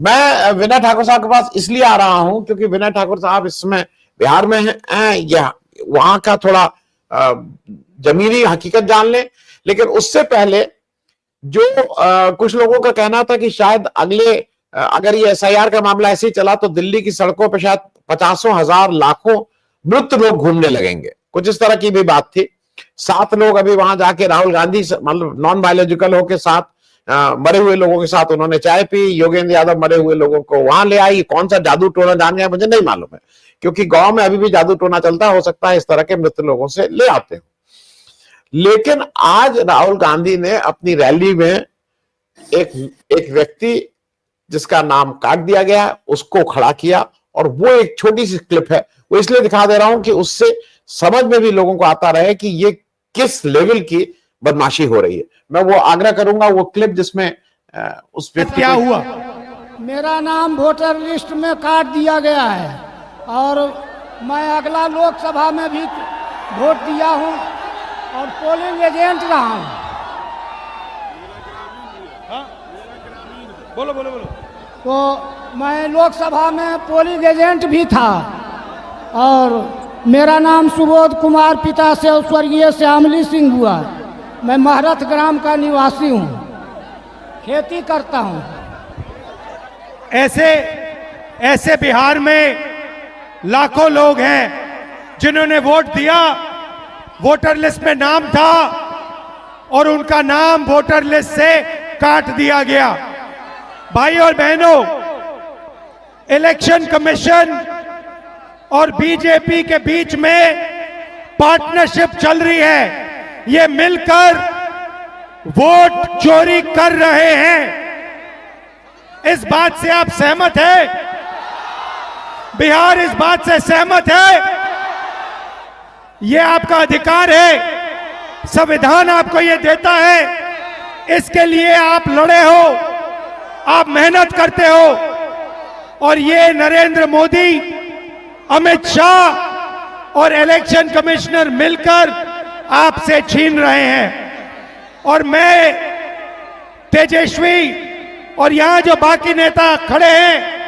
मैं विनय ठाकुर साहब के पास इसलिए आ रहा हूं क्योंकि विनय ठाकुर साहब इस समय बिहार में हैं, या वहां का थोड़ा जमीनी हकीकत जान लें। लेकिन उससे पहले जो कुछ लोगों का कहना था कि शायद अगले अगर ये एसआईआर का मामला ऐसे ही चला तो दिल्ली की सड़कों पर शायद 50,000 लाखों मृत लोग घूमने लगेंगे, कुछ इस तरह की भी बात थी। 7 लोग अभी वहां जाके राहुल गांधी मतलब नॉन बायोलॉजिकल हो के साथ मरे हुए लोगों के साथ उन्होंने चाय पी। योगेंद्र यादव मरे हुए लोगों को वहां ले आई। कौन सा जादू टोना जान गया मुझे नहीं मालूम है, क्योंकि गांव में अभी भी जादू टोना चलता, हो सकता है इस तरह के मृत लोगों से ले आते हो। लेकिन आज राहुल गांधी ने अपनी रैली में एक व्यक्ति जिसका नाम काट दिया गया है उसको खड़ा किया, और वो एक छोटी सी क्लिप है, वो इसलिए दिखा दे रहा हूं कि उससे समझ में भी लोगों को आता रहे कि ये किस लेवल की बदमाशी हो रही है। मैं वो आग्रह करूंगा वो क्लिप जिसमें उस व्यक्ति क्या हुआ। मेरा नाम वोटर लिस्ट में काट दिया गया है और मैं अगला लोकसभा में भी वोट दिया हूं और पोलिंग एजेंट रहा हूं। हाँ? बोलो बोलो बोलो। तो मैं लोकसभा में पोलिंग एजेंट भी था और मेरा नाम सुबोध कुमार, पिता से स्वर्गीय श्यामली सिंह हुआ। मैं महरत ग्राम का निवासी हूँ, खेती करता हूँ। ऐसे बिहार में लाखों लोग हैं जिन्होंने वोट दिया, वोटर लिस्ट में नाम था और उनका नाम वोटर लिस्ट से काट दिया गया। भाई और बहनों, इलेक्शन कमीशन और बीजेपी के बीच में पार्टनरशिप चल रही है। ये मिलकर वोट चोरी कर रहे हैं। इस बात से आप सहमत हैं? बिहार इस बात से सहमत है? ये आपका अधिकार है, संविधान आपको ये देता है। इसके लिए आप लड़े हो, आप मेहनत करते हो, और ये नरेंद्र मोदी, अमित शाह और इलेक्शन कमिश्नर मिलकर आपसे छीन रहे हैं। और मैं, तेजस्वी और यहां जो बाकी नेता खड़े हैं,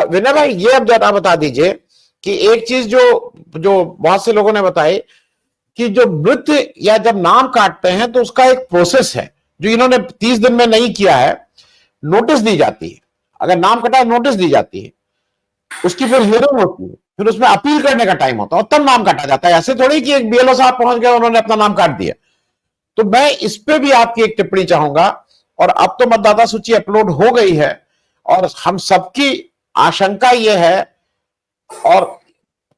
विनय भाई ये अब जरा बता दीजिए कि एक चीज जो बहुत से लोगों ने बताई कि जो मृत या जब नाम काटते हैं तो उसका एक प्रोसेस है जो इन्होंने 30 दिन में नहीं किया है। नोटिस दी जाती है, अगर नाम कटा नोटिस दी जाती है, उसकी फिर हियरिंग होती है, फिर उसमें अपील करने का टाइम होता है और तब नाम काटा जाता है। ऐसे थोड़ी कि एक बीएलओ साहब पहुंच गए उन्होंने अपना नाम काट दिया। तो मैं इस पे भी आपकी एक टिप्पणी चाहूंगा। और अब तो मतदाता सूची अपलोड हो गई है और हम सबकी आशंका यह है और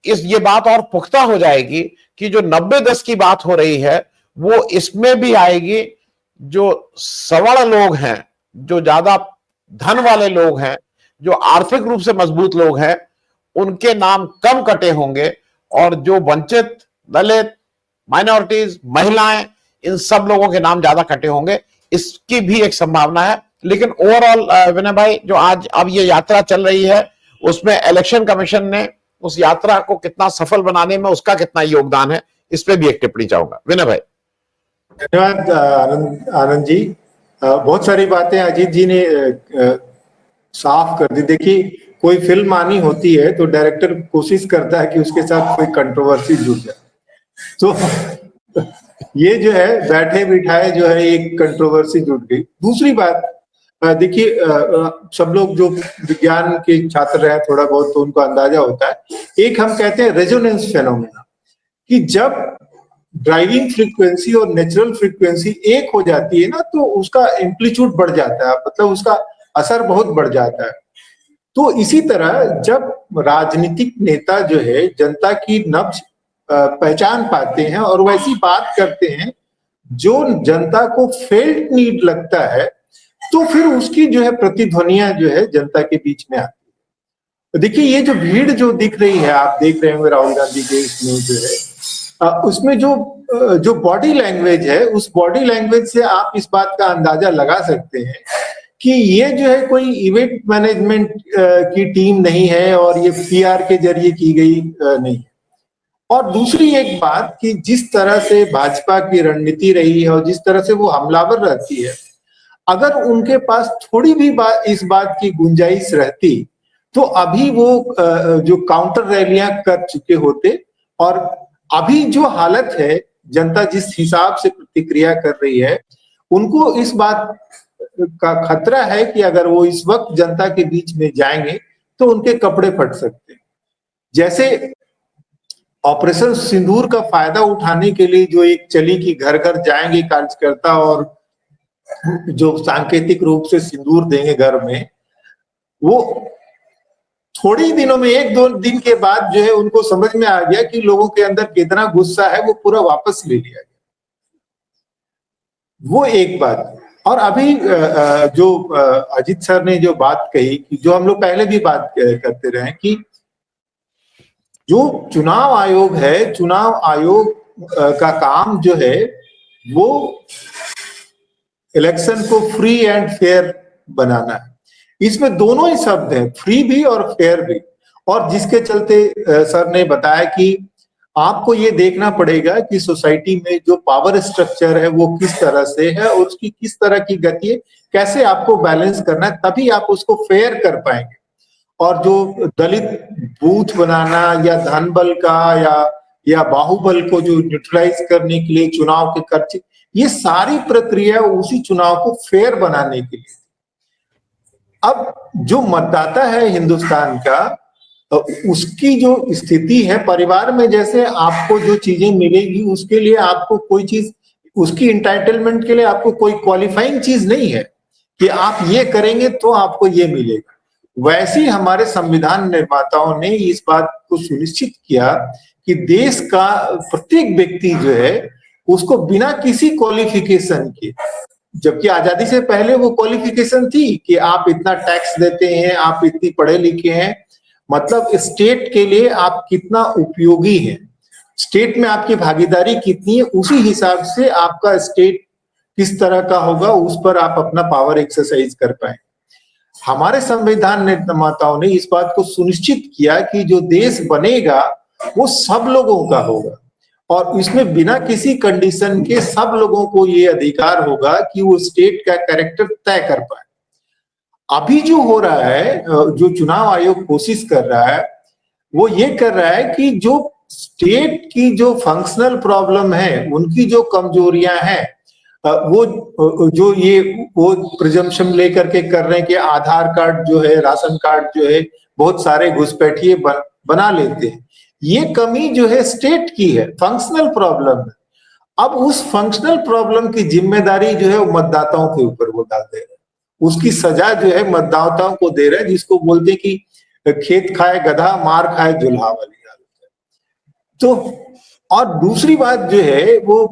ये बात और पुख्ता हो जाएगी कि जो 90-10 की बात हो रही है वो इसमें भी आएगी। जो सवर्ण लोग हैं, जो ज्यादा धन वाले लोग हैं, जो आर्थिक रूप से मजबूत लोग हैं, उनके नाम कम कटे होंगे, और जो वंचित, दलित, माइनॉरिटीज, महिलाएं, इन सब लोगों के नाम ज्यादा कटे होंगे। इसकी भी एक संभावना है। लेकिन ओवरऑल विनय भाई, जो आज अब ये यात्रा चल रही है उसमें इलेक्शन कमीशन ने उस यात्रा को कितना सफल बनाने में उसका कितना योगदान है, इस पे भी एक टिप्पणी चाहूंगा। विनय भाई। धन्यवाद आनंद जी। बहुत सारी बातें अजीत जी ने साफ कर दी। देखिए, कोई फिल्म आनी होती है तो डायरेक्टर कोशिश करता है कि उसके साथ कोई कंट्रोवर्सी जुड़ जाए। तो ये जो है बैठे बिठाए जो है एक कंट्रोवर्सी जुड़ गई। दूसरी बात, देखिए, सब लोग जो विज्ञान के छात्र रहे थोड़ा बहुत तो उनको अंदाजा होता है। एक हम कहते हैं रेजोनेंस फेनोमेना, कि जब ड्राइविंग फ्रीक्वेंसी और नेचुरल फ्रीक्वेंसी एक हो जाती है ना तो उसका एम्पलीट्यूड बढ़ जाता है, मतलब उसका असर बहुत बढ़ जाता है। तो इसी तरह जब राजनीतिक नेता जो है जनता की नब्ज पहचान पाते हैं और वैसी बात करते हैं जो जनता को फेल्ट नीड लगता है, तो फिर उसकी जो है प्रतिध्वनियां जो है जनता के बीच में आती है। देखिए, ये जो भीड़ जो दिख रही है, आप देख रहे होंगे राहुल गांधी के इसमें जो है, उसमें जो बॉडी लैंग्वेज है, उस बॉडी लैंग्वेज से आप इस बात का अंदाजा लगा सकते हैं कि ये जो है कोई इवेंट मैनेजमेंट की टीम नहीं है और ये पीआर के जरिए की गई नहीं है। और दूसरी एक बात कि जिस तरह से भाजपा की रणनीति रही है और जिस तरह से वो हमलावर रहती है, अगर उनके पास थोड़ी भी इस बात की गुंजाइश रहती तो अभी वो जो काउंटर रैलियां कर चुके होते। और अभी जो हालत है, जनता जिस हिसाब से प्रतिक्रिया कर रही है, उनको इस बात का खतरा है कि अगर वो इस वक्त जनता के बीच में जाएंगे तो उनके कपड़े फट सकते हैं। जैसे ऑपरेशन सिंदूर का फायदा उठाने के लिए जो एक चली कि घर घर जाएंगे कार्यकर्ता और जो सांकेतिक रूप से सिंदूर देंगे घर में, वो थोड़ी दिनों में, 1-2 दिन के बाद जो है उनको समझ में आ गया कि लोगों के अंदर कितना गुस्सा है, वो पूरा वापस ले लिया गया। वो एक बात। और अभी जो अजीत सर ने जो बात कही कि जो हम लोग पहले भी बात करते रहे कि जो चुनाव आयोग है, चुनाव आयोग का काम जो है वो इलेक्शन को फ्री एंड फेयर बनाना है। इसमें दोनों ही शब्द हैं, फ्री भी और फेयर भी। और जिसके चलते सर ने बताया कि आपको ये देखना पड़ेगा कि सोसाइटी में जो पावर स्ट्रक्चर है वो किस तरह से है और उसकी किस तरह की गति है, कैसे आपको बैलेंस करना है, तभी आप उसको फेयर कर पाएंगे। और जो दलित बूथ बनाना या धन बल का या बाहुबल को जो न्यूट्रलाइज करने के लिए चुनाव के खर्चे, ये सारी प्रक्रिया उसी चुनाव को फेयर बनाने के लिए। अब जो मतदाता है हिंदुस्तान का, उसकी जो स्थिति है, परिवार में जैसे आपको जो चीजें मिलेगी उसके लिए आपको कोई चीज, उसकी इंटाइटलमेंट के लिए आपको कोई क्वालिफाइंग चीज नहीं है कि आप ये करेंगे तो आपको ये मिलेगा। वैसे ही हमारे संविधान निर्माताओं ने इस बात को सुनिश्चित किया कि देश का प्रत्येक व्यक्ति जो है उसको बिना किसी क्वालिफिकेशन के, जबकि आजादी से पहले वो क्वालिफिकेशन थी कि आप इतना टैक्स देते हैं, आप इतनी पढ़े लिखे हैं, मतलब स्टेट के लिए आप कितना उपयोगी हैं, स्टेट में आपकी भागीदारी कितनी है, उसी हिसाब से आपका स्टेट किस तरह का होगा, उस पर आप अपना पावर एक्सरसाइज कर पाए। हमारे संविधान निर्माताओं ने इस बात को सुनिश्चित किया कि जो देश बनेगा वो सब लोगों का होगा और इसमें बिना किसी कंडीशन के सब लोगों को ये अधिकार होगा कि वो स्टेट का कैरेक्टर तय कर पाए। अभी जो हो रहा है, जो चुनाव आयोग कोशिश कर रहा है, वो ये कर रहा है कि जो स्टेट की जो फंक्शनल प्रॉब्लम है, उनकी जो कमजोरियां हैं, वो जो ये वो प्रिजम्पशन लेकर के कर रहे हैं कि आधार कार्ड जो है, राशन कार्ड जो है, बहुत सारे घुसपैठिए बना लेते हैं। ये कमी जो है स्टेट की है, फंक्शनल प्रॉब्लम है। अब उस फंक्शनल प्रॉब्लम की जिम्मेदारी जो है वो मतदाताओं के ऊपर वो डाल दे रहे हैं, उसकी सजा जो है मतदाताओं को दे रहे हैं, जिसको बोलते हैं कि खेत खाए गधा मार खाए जुल्हा वाली हालत है। तो और दूसरी बात जो है वो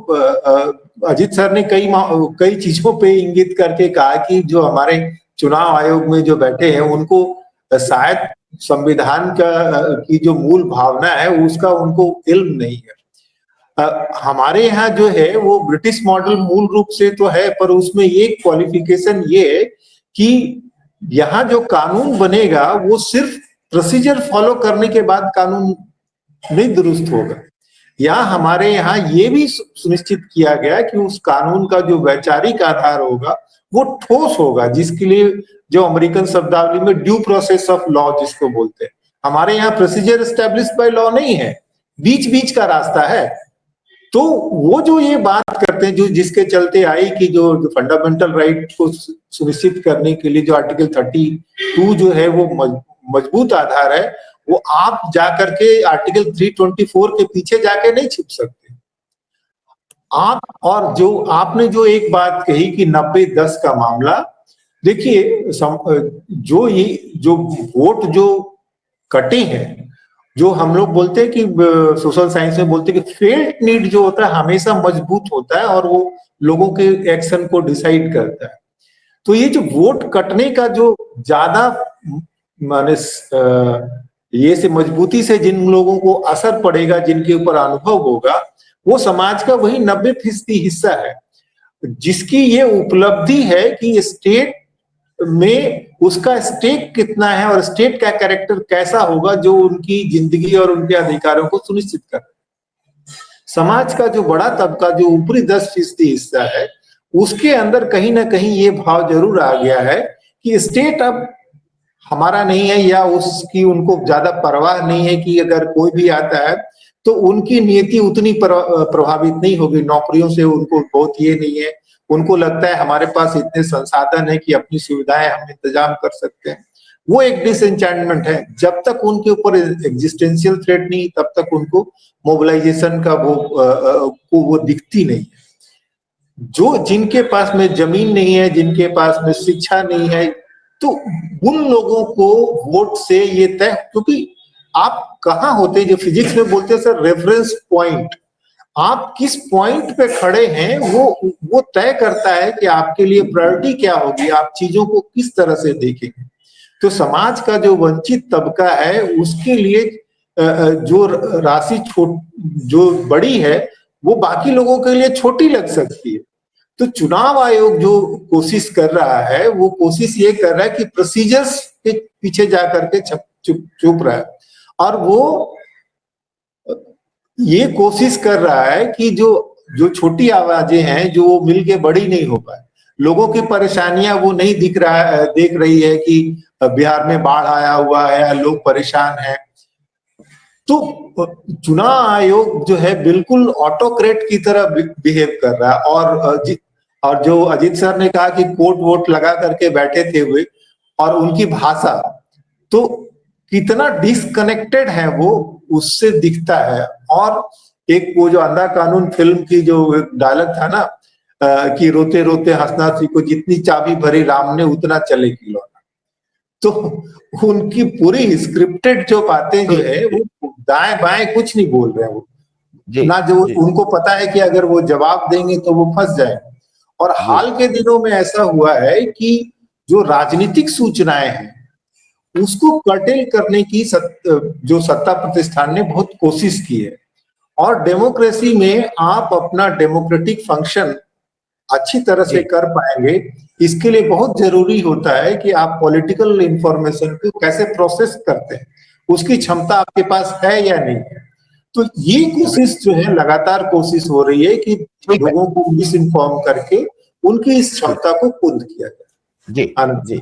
अजीत सर ने कई चीजों पे इंगित करके कहा कि जो हमारे चुनाव आयोग में जो बैठे हैं उनको शायद संविधान की जो मूल भावना है उसका उनको इल्म नहीं है। हमारे यहाँ जो है वो ब्रिटिश मॉडल मूल रूप से तो है, पर उसमें एक क्वालिफिकेशन ये है कि यहाँ जो कानून बनेगा वो सिर्फ प्रोसीजर फॉलो करने के बाद कानून नहीं दुरुस्त होगा। यहाँ हमारे यहाँ ये भी सुनिश्चित किया गया कि उस कानून का जो वैचारिक आधार होगा वो ठोस होगा, जिसके लिए जो अमेरिकन शब्दावली में ड्यू प्रोसेस ऑफ लॉ जिसको बोलते हैं, हमारे यहाँ प्रोसीजर एस्टेब्लिश्ड बाय लॉ नहीं है, बीच बीच का रास्ता है। तो वो जो ये बात करते हैं, जो जिसके चलते आई कि जो फंडामेंटल राइट को सुनिश्चित करने के लिए जो आर्टिकल 32 जो है वो मजबूत आधार है, वो आप जाकर के आर्टिकल 324 के पीछे जाके नहीं छिप सकते आप। और जो आपने जो एक बात कही कि 90-10 का मामला, देखिए जो वोट जो कटे हैं, जो हम लोग बोलते हैं कि सोशल साइंस में बोलते हैं कि फेल्ट नीड जो होता है हमेशा मजबूत होता है और वो लोगों के एक्शन को डिसाइड करता है। तो ये जो वोट कटने का जो ज्यादा माने ये से मजबूती से जिन लोगों को असर पड़ेगा, जिनके ऊपर अनुभव होगा, वो समाज का वही 90% हिस्सा है, जिसकी ये उपलब्धि है कि स्टेट में उसका स्टेक कितना है और स्टेट का कैरेक्टर कैसा होगा जो उनकी जिंदगी और उनके अधिकारों को सुनिश्चित कर। समाज का जो बड़ा तबका, जो ऊपरी 10% हिस्सा है, उसके अंदर कहीं ना कहीं ये भाव जरूर आ गया है कि स्टेट अब हमारा नहीं है, या उसकी उनको ज्यादा परवाह नहीं है कि अगर कोई भी आता है तो उनकी नीति उतनी प्रभावित नहीं होगी, नौकरियों से उनको बहुत ये नहीं है। उनको लगता है हमारे पास इतने संसाधन है कि अपनी सुविधाएं हम इंतजाम कर सकते हैं। वो एक डिसएंचेंटमेंट है। जब तक उनके ऊपर एग्जिस्टेंशियल थ्रेट नहीं, तब तक उनको मोबिलाइजेशन का वो दिखती नहीं है। जो जिनके पास में जमीन नहीं है, जिनके पास में शिक्षा नहीं है, तो उन लोगों को वोट से ये तय, क्योंकि आप कहाँ होते, जो फिजिक्स में बोलते हैं सर रेफरेंस पॉइंट, आप किस पॉइंट पे खड़े हैं वो तय करता है कि आपके लिए प्रायोरिटी क्या होगी, आप चीजों को किस तरह से देखेंगे। तो समाज का जो वंचित तबका है उसके लिए जो राशि जो बड़ी है वो बाकी लोगों के लिए छोटी लग सकती है। तो चुनाव आयोग जो कोशिश कर रहा है वो कोशिश ये कर रहा है कि प्रोसीजर्स के पीछे जाकर के चुप रहा है, और वो ये कोशिश कर रहा है कि जो छोटी आवाजें हैं जो मिलके बड़ी नहीं हो पाए, लोगों की परेशानियां वो नहीं देख रही है कि बिहार में बाढ़ आया हुआ है, लोग परेशान हैं। तो चुनाव आयोग जो है बिल्कुल ऑटोक्रेट की तरह बिहेव कर रहा है। और जो अजीत सर ने कहा कि कोट वोट लगा करके बैठे थे हुए, और उनकी भाषा तो कितना डिसकनेक्टेड है वो उससे दिखता है। और एक वो जो अंधा कानून फिल्म की जो डायलॉग था ना कि रोते रोते हंसना सीखो, जितनी चाबी भरी राम ने उतना चले खिलौना, तो उनकी पूरी स्क्रिप्टेड जो बातें जो है वो दाएं बाएं कुछ नहीं बोल रहे हैं वो ना, जो उनको पता है कि अगर वो जवाब देंगे तो वो फंस जाएंगे। और हाल के दिनों में ऐसा हुआ है कि जो राजनीतिक सूचनाएं हैं उसको कर्टेल करने की जो सत्ता प्रतिष्ठान ने बहुत कोशिश की है। और डेमोक्रेसी में आप अपना डेमोक्रेटिक फंक्शन अच्छी तरह से कर पाएंगे, इसके लिए बहुत जरूरी होता है कि आप पॉलिटिकल इंफॉर्मेशन को कैसे प्रोसेस करते हैं, उसकी क्षमता आपके पास है या नहीं है। तो ये कोशिश जो है लगातार कोशिश हो रही है कि लोगों को मिस इन्फॉर्म करके उनकी इस क्षमता को कुंद किया जाए। जी जी,